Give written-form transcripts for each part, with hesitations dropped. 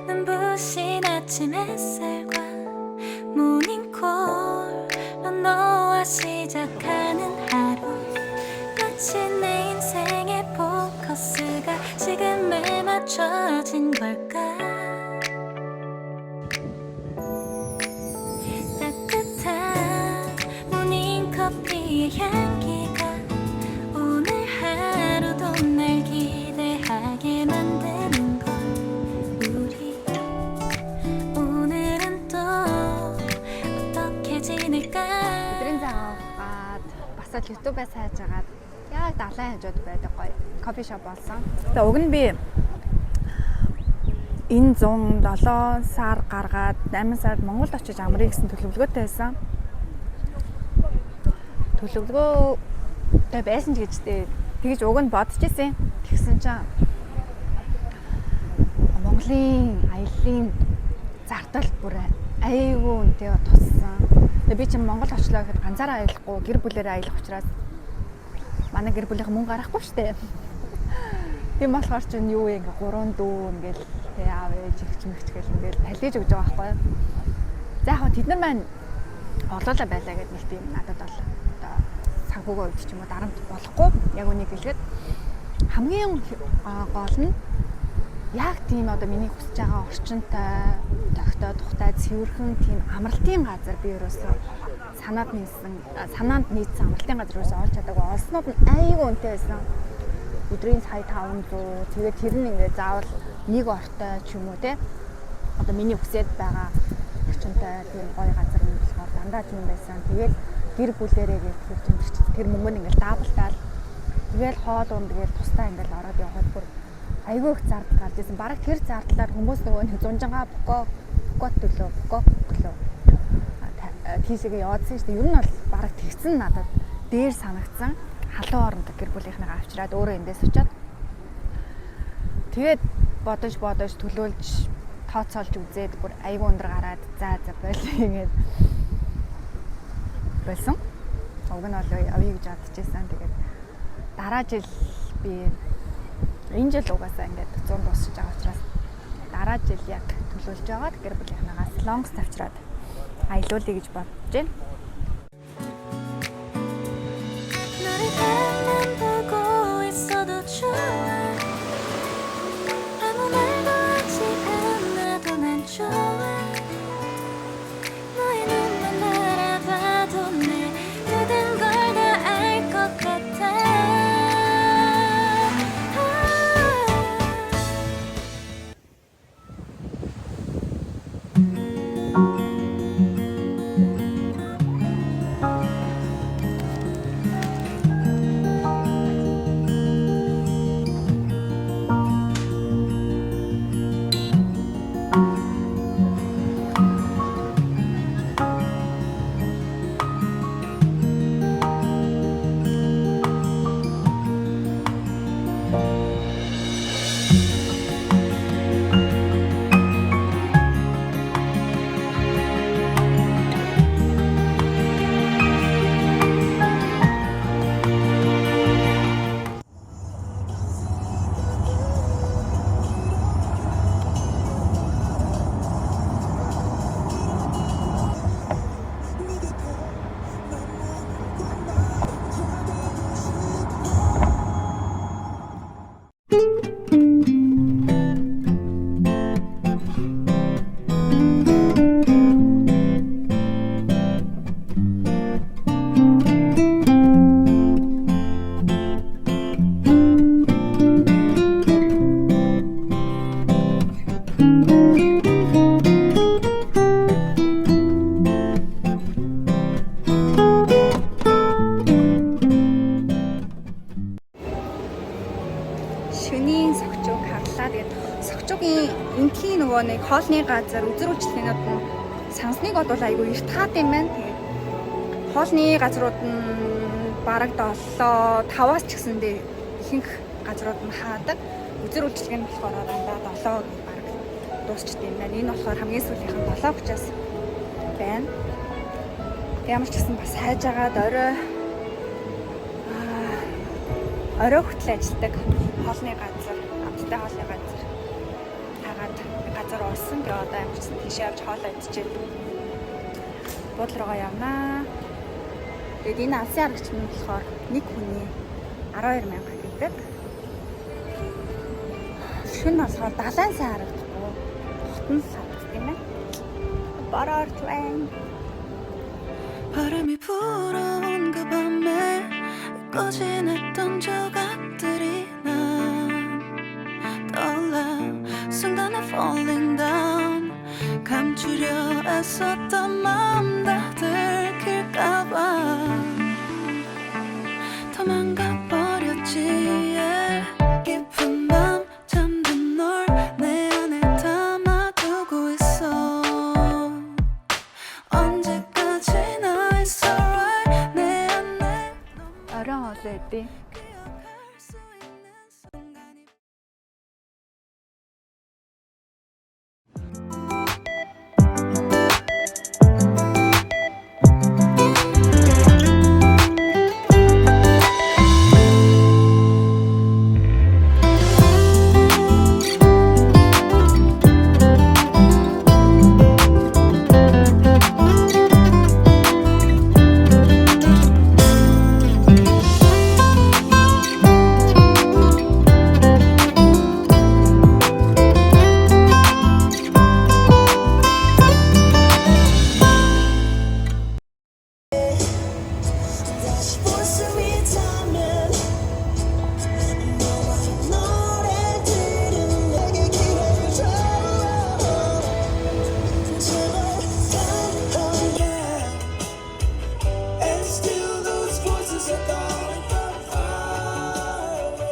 눈부신 아침 햇살과 모닝콜로 너와 시작하는 하루, 마치 내 인생의 포커스가 지금에 맞춰진 걸까. 따뜻한 모닝커피의 향기가 오늘 하루도 날 기대하게 만드는 걸. 우리 오늘은 또 어떻게 지낼까. Өдрийн цагаан уугаад бас л YouTube-аас хайж агаад яг далайн хажууд байдаг гоё кофе шоп болсон. Тэгээ уг нь би энэ 107 сар гаргаад 8 сард Монголд очиж амрыг гэсэн төлөвлөгөөтэй байсан. Төлөвлөгөөтэй байсан ч гэжтэй тэгж уг нь бодож ирсэн. Тэгсэн чинь Монголын аяллаа зардал бүр айгүй үнэтэй туссан. Тэгээ би чинь Монгол очлоо гэхэд ганцаараа аялахгүй гэр бүлээрээ аялах учраас манай гэр бүлийнхэн мөнгө гарахгүй штэ. Тийм болохоор чинь юу вэ ингээ 3 дүү ингээл тэг аав ээж ихч мэгч гэл ингээл талиж өгж байгаа байхгүй. За яг тэд нар маань олоолаа байлаа гэдэг нэг тийм надад бол одоо цагуугаа үед ч юм уу дарамт болохгүй яг үнийг хэлгээд хамгийн гол нь яг тийм одоо миний хүсэж байгаа орчинтай тогтоо тухтай цэвэрхэн тийм амралтын газар би ерөөсөө санаанд нийцсэн амралтын газар ерөөсөө олж чадаагүй. Олснууд нь айгүй үнэтэй байсан. Өдрийн сая 500. Тэгээд тэр нь ингээд заавал нэг ортой ч юм уу те. Одоо миний хүсэж байгаа орчинтай тийм гоё газар юм болохоор дандаа тийм байсан. Тэгээд гэр бүлээрээ гэх тэр мөнгө нь ингээд даблтаал. Тэгээд хоол ундгээл тусдаа ингээд ороод явхад бүр айгүй их зардал гарч ирсэн. Бараг тэр зардлаар хүмүүс нөгөө нэг зунжангаа бокот төлөө тийшээ яваадсан шүү дээ. Ер нь бол бараг тэгсэн надад дээр санагдсан. Халуун оронд гэр бүлийнхнийгаа авчираад өөрөө эндээс очиод тэгээд бодож төлөөлж тооцоолж үзээд бүр айгүй өндөр гараад за байлаа ингээд болсон. Уг нь бол авъя гэж бодчихсан. Тэгээд дараа жил би энэ жил угаасаа ингээд 100 дуусч байгаа учраас дараа жил яг төлөвлөж байгаад гэр бүлийнхнээс лонгс тавьчраад аялуулъя гэж бодож байна. 너를 가만 보고 있어도 좋아. 아무 말도 하지 않아도 난 좋아. 너의 눈만 바라봐도 내 모든 걸 다 알 것 같아. Шөнийн согчог харлаа. Тэгээд согчогийн энтхийн нөгөө нэг хоолны газар үзэр-үйлчлэгнүүд нь сансныг бодвол айгүй эрт хаад юм байна. Тэгээд хоолны газрууд нь бараг 7-5-аас ч гэсэндээ ихэнх газрууд нь хаадаг. үзэр үйлчлэг нь болохоор дандаа 7 гэж баг дуусчихдээ юм байна. Энэ болохоор хамгийн сүүлийнх нь 7:30-аас байна. Ямар ч гэсэн бас хайж агаад орой хүртэл ажилладаг хоолны газар, амттай хоолны газар хагаад газар уусан. Тэгээ одоо ямар ч гэсэн тийшээ явж хоолоо идчихээ. Буудлын руугаа явнаа. Тэгээд энэ алсын аргач нь болохоор нэг хүний 12,000 гэдэг. Шүн болохоор далайн сайн харагдахгүй. Хотон харагддаг юм байна. Бараар твэн. 바람이 불어온 그 밤에 꺼진했던 조각들이 난 떠올라 순간에 falling down 감추려 애썼던 마음 다 들킬까봐 도망가 버렸지 yeah. 깊은 밤 잠든 널 내 안에 담아두고 있어 언제까지나 it's alright 내 안에 Орой хоолой идэв. 기억할 수 있는 순간이 다시 볼 수 있다면 너와 노래들은 내게 기회를 줘 제발 yeah. And still those voices are calling from far away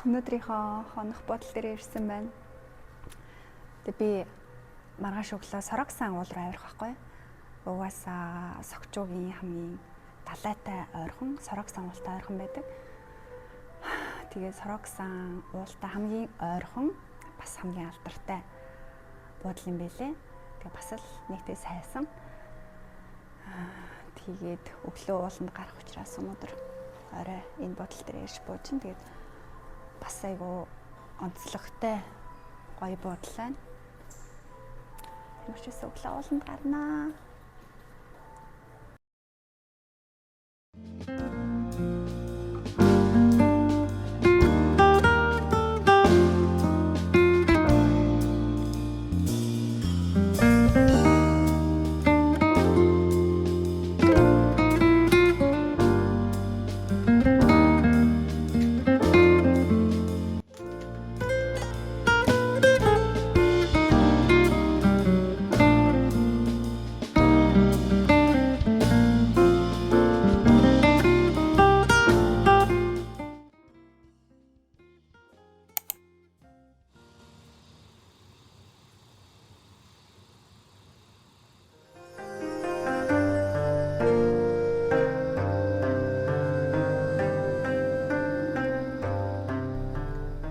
Өнөөдрийнхөө хонох бодол дээр ирсэн байна. Тэгээ би маргааш өглөө Сороксан уул руу авирах байхгүй. Угаасаа Согчуугийн хамгийн далайтай ойрхон Сороксан уултай ойрхон байдаг. Тэгээ Сороксан уултай хамгийн ойрхон бас хамгийн алдартай буудлын байлээ. Тэгээ бас л нэгтэй сайсан. Тэгээд өглөө ууланд гарах учраас өнөөдөр орой энэ буудлын дээр ирж бууж ин тэгээд бас айгу онцлогтой гоё буудлаа байна. Мөчөөс өглөө ууланд гарнаа.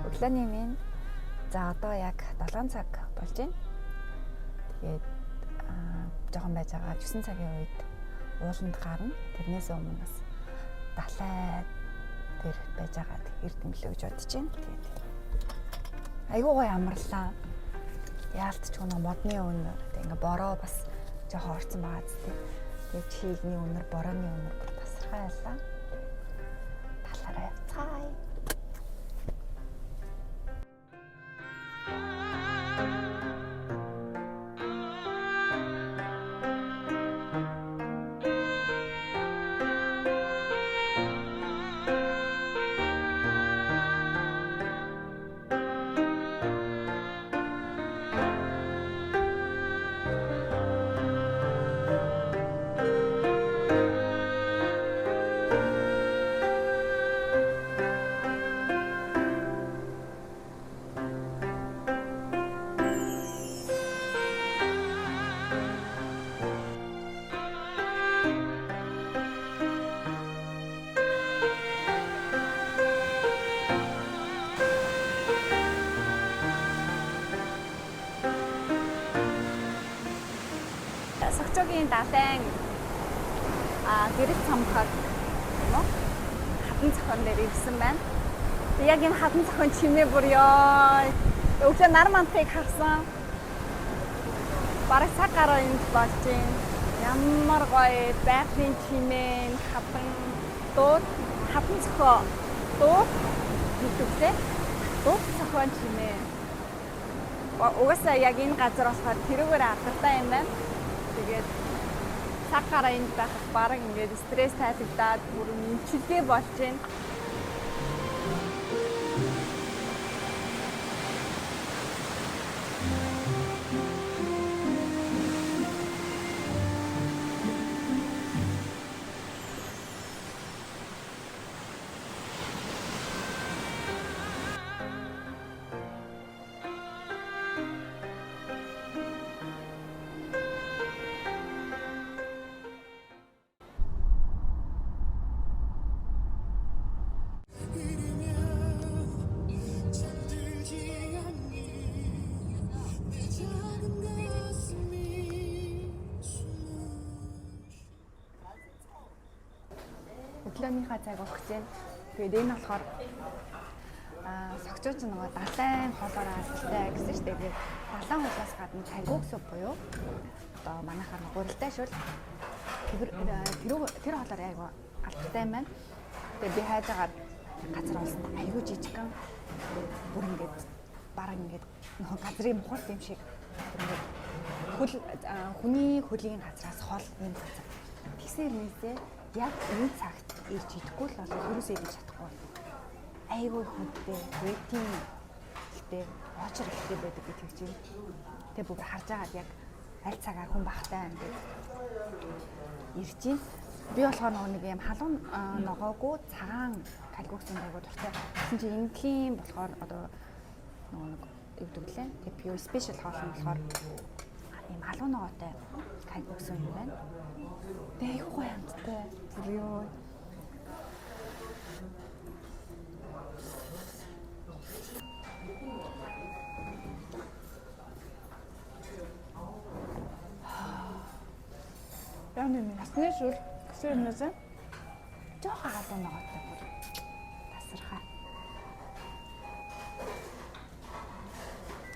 Өглөөний минь за одоо яг 7 цаг болж байна. Тэгээд жоохон байж байгаа 9 цагийн үед ууланд гарна. Тэрнээс өмнө бас далай дээр байж байгаа эрдэмлээ гэж бодож байна. Тэгээд айгуу гоё амарлаа. Яалтч гоо модны өнөр ингээ бороо бас жоохон орцсон байгаа зү. Тэгээд чигний өнөр, борооны өнөр бүр тасархай байлаа. Талаараа явцгаая. Монголын далайн гэрэл цамхаг юм уу? Хатан цохон дээр ирсэн байна. Яг энэ хатан цохон чимээ бүр ёо. Өглөө нар мантыг харсан. Бараг цаг гаруй энд болж байна. Ямар гоё байгалийн чимээ, хатан дууд, хатан цохоо дууд хэлвэрлээ. Дууд цохон чимээ. Угаасаа яг энэ газар болохоор тэрүүгээр алдартай юм байна. Тэгээд цаг гараа энд байхад бараг ингээд стресс тайлагдаад бүр нэмчилгээ болж байна. Өглөөнийхөө цаг өгч байна. Тэгээд энэ болохоор согчууч нөгөө далайн хоолоор алтай гэсэн шүү дээ. Тэгээд далайн хоолоос гадна цайгууг суп буюу одоо манайхаар гурилтай шүл тэр хоолоор айгу алтай юм байна. Тэгээд би хайж агаад газар олсон айгу жижигхан бүр ингээд бараг ингээд нөгөө газрын мухалт юм шиг ингээд хүний хөлийн газраас хол юм газар. Тэгсээр нээсээ яг энэ цагт ирж идэхгүй л болоо ерөөсөө идэж чадахгүй. Айгүй хүнтэй, вейтинг гэхдээ очор ихтэй байдаг гэж хэлж байна. Тэгээ бүр харж агаад яг аль цагаар хүн бахтай ингээд ирж байна. Би болохоор нэг юм халуун ногоогүй цагаан калгуксын айгүй дуртай. Тэгсэн чинь энэхийн болохоор одоо нэг юу гэдэг лээ. Тэгээ би спешиал хоол нь болохоор ийм халуун ногоотой калгукс юм байна. Тэгээ айгүй гоё амттай. Бүр ёо. Яг нэг насны шүл гэсэн юмнаас жоохон халуун ногоотой бүр тасархаа.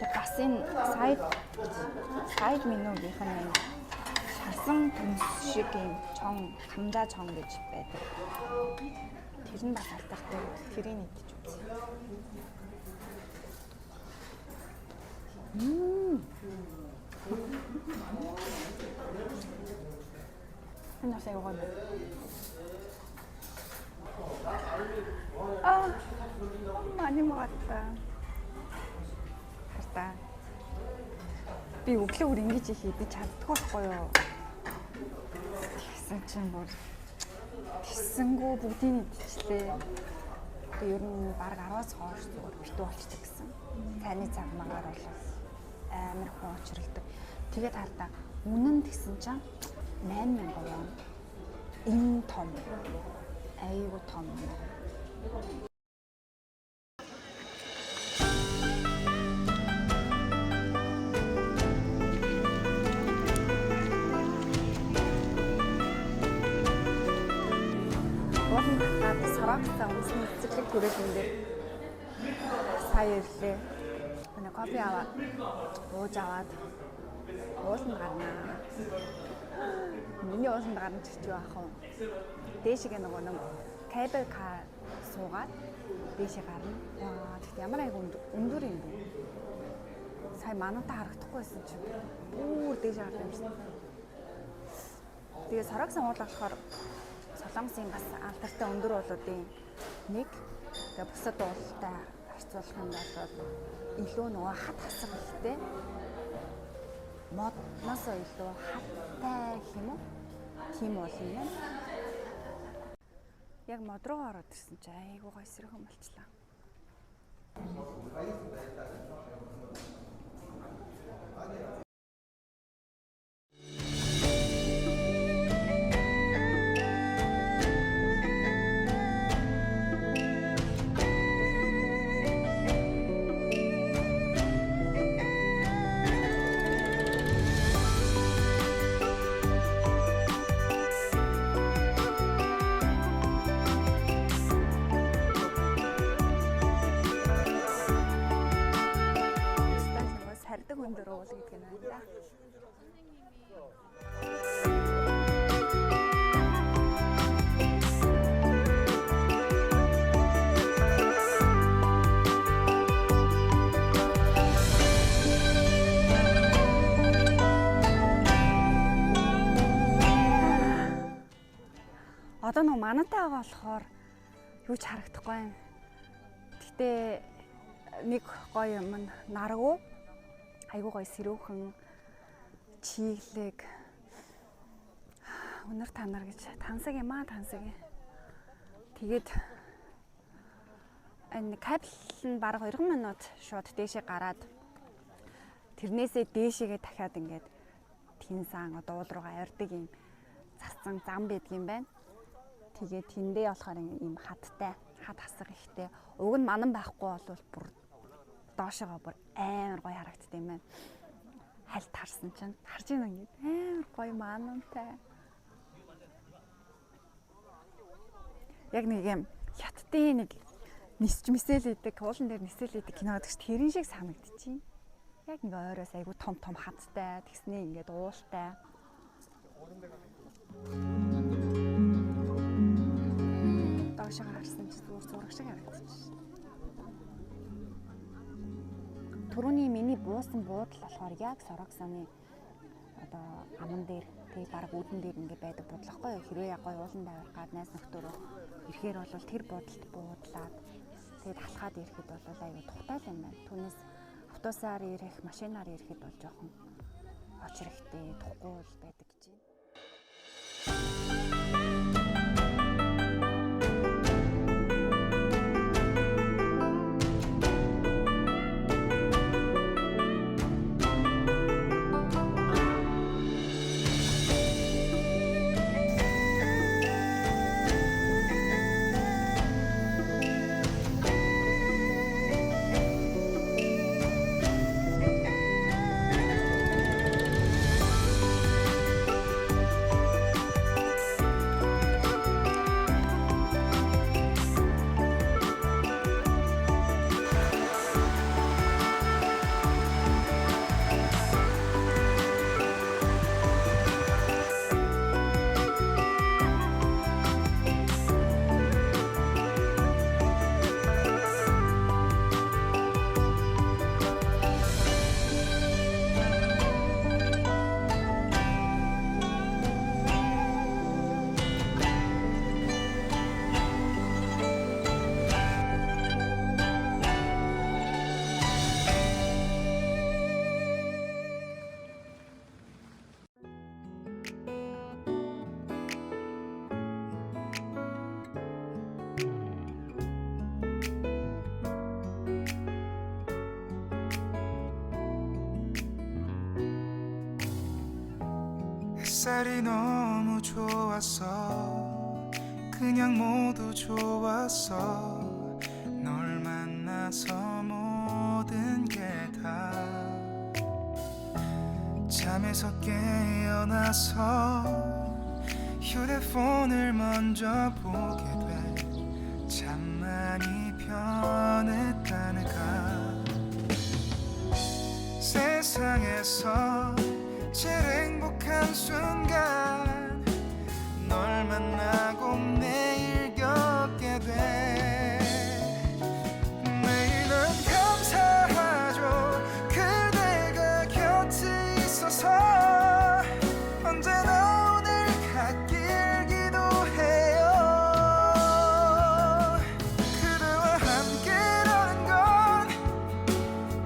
Яг бас энэ сайд менюгийнх нь шарсан төмс шиг юм чон хамжаа чон гэж байдаг. Тэр нь бас алдартай. Тэрийг идэж үзье. Энэ бас аяга гоё. Мани магадта. Харта. Би өглөө ингэж их идэж чаддгүй байхгүй юу? Тэгсэн чинь бүр тэсэнгүү бүгдийг идчихлээ. Тэгээ ер нь баг 10-аас хойш зүгээр битүү болчихдаг гэсэн. Таны цаг магаар бол амар хүн очролдог. Тэгээд хардаа үнэн тэгсэн чинь 8000 гоо. Энэ том. Айгуу том. Сарагтаа унсны цэцэрлэг түрээсэн дээр сая ирлээ. Манай кофе аваад ууж аваад ууланд гарнаа. Миний ууланд гарна ч юу ах вэ? Дээшгээ нөгөө нэг кабел кар суугаад дээшээ гарна. Тэгт ямар айгу өндөр юм бэ? Сая мануудаа харагдахгүйсэн чинь бүр дээшээ гарсан юм шиг. Тэгээ сарагсан уул болохоор Солонгосын бас алдартай өндөр уулуудын нэг. Тэгээ бусад уултай харьцуулах юм бол илүү нөгөө хат хасгалтай. Модноос илүү хаттай гэх юм уу? Тийм уул юм байна. Яг мод руу ороод ирсэн чи айгуу гоё сэрхэн болчлаа. Одоо нөө манантай байгаа болохоор юу ч харагдахгүй юм. Гэтэ нэг гоё юм наргуу айгуу гоё сэрүүхэн чиглэг өнөр танаар гэж тансаг юм аа тансаг. Тэгээд энэ кабел нь бараг 2 минут шууд дээшээ гараад тэрнээсээ дээшээгээ дахиад ингээд тинсан одоо уул руугаа авирдаг юм цацсан зам байдаг юм байна. Тэгээд тэндээ болохоор ийм хаттай хад хасах ихтэй. Уг нь манан байхгүй бол бүр доошоогоо бүр амар гоё харагддаг юм байна. Хальт харсан чинь харж байна ингээд амар гоё манантай. Яг нэг юм хятадын нэг мисэл идэг, уулан дээр мисэл идэг кино гэдэг чинь тэрэн шиг санагдчихээн. Яг ингээ ойроос айгу том хаттай, тэгснээ ингээд уултай. Доошоо харсан чинь зүгээр зураг шиг харагдчихсан. Түрүүний миний буусан буудал болохоор яг Сороксоны одоо аман дээр тэг баг үүдэн дээр ингээ байдаг бодлохгүй юу. Хэрвээ яг гоё ууланд авирах гад найз нөхдөөрөө ирэхээр бол тэр буудалд буудлаад тэгээд алхаад ирэхэд бол аюу тухтай юм байна. Түүнээс автобусаар ирэх, машинаар ирэхэд бол жоохон очрохтэй, тухгүй байдаг гэж байна. 햇살이 너무 좋았어 그냥 모두 좋았어 널 만나서 모든 게 다 잠에서 깨어나서 휴대폰을 먼저 보게 돼 참 많이 변했다는가 세상에서 제일 행복한 순간 널 만나고 매일 겪게 돼 매일은 감사하죠 그대가 곁에 있어서 언제나 오늘 같길 기도해요 그대와 함께라는 건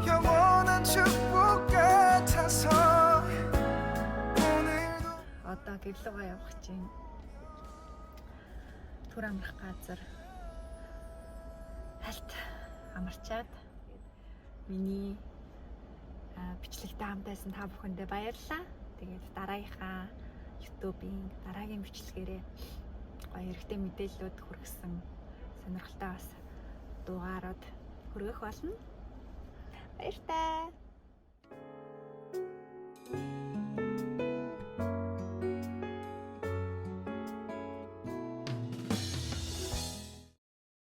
영원한 축복 같아서 Одоо гэрлүүгээ явах гэж байна. Түр амрах газар хальт амарчаад миний бичлэгтэй хамтайсан та бүхэндээ баярлалаа. Тэгээд дараагийнхаа YouTube-ийн дараагийн бичлэгээрээ гоё хэрэгтэй мэдээллүүд хүргэсэн сонирхолтой бас дугаарууд хүргэх болно. Баяртай.